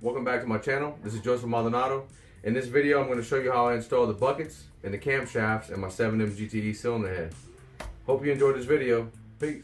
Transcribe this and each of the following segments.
welcome back to my channel. This is Joseph Maldonado. In this video, I'm going to show you how I install the buckets and the camshafts in my 7M GTE cylinder head. Hope you enjoyed this video. Peace.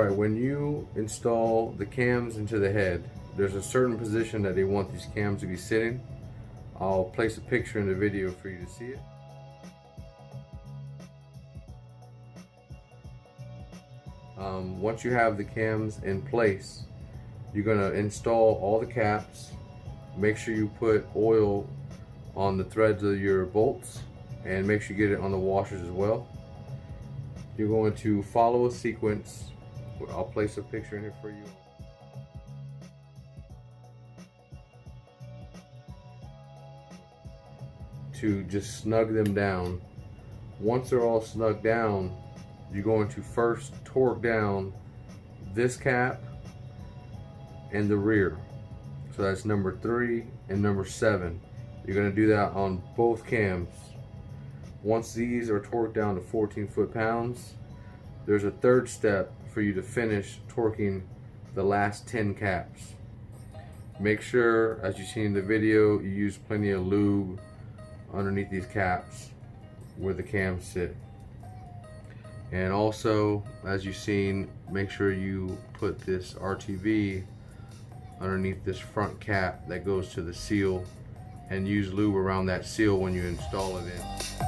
Alright, when you install the cams into the head, there's a certain position that they want these cams to be sitting. I'll place a picture in the video for you to see it. Once you have the cams in place, you're going to install all the caps. Make sure you put oil on the threads of your bolts, and make sure you get it on the washers as well. You're going to follow a sequence. I'll place a picture in here for you. To just snug them down. Once they're all snugged down, you're going to first torque down this cap and the rear. So that's number 3 and number 7. You're going to do that on both cams. Once these are torqued down to 14 foot-pounds, there's a third step for you to finish torquing the last 10 caps. Make sure, as you see in the video, you use plenty of lube underneath these caps where the cams sit. And also, as you've seen, make sure you put this RTV underneath this front cap that goes to the seal, and use lube around that seal when you install it in.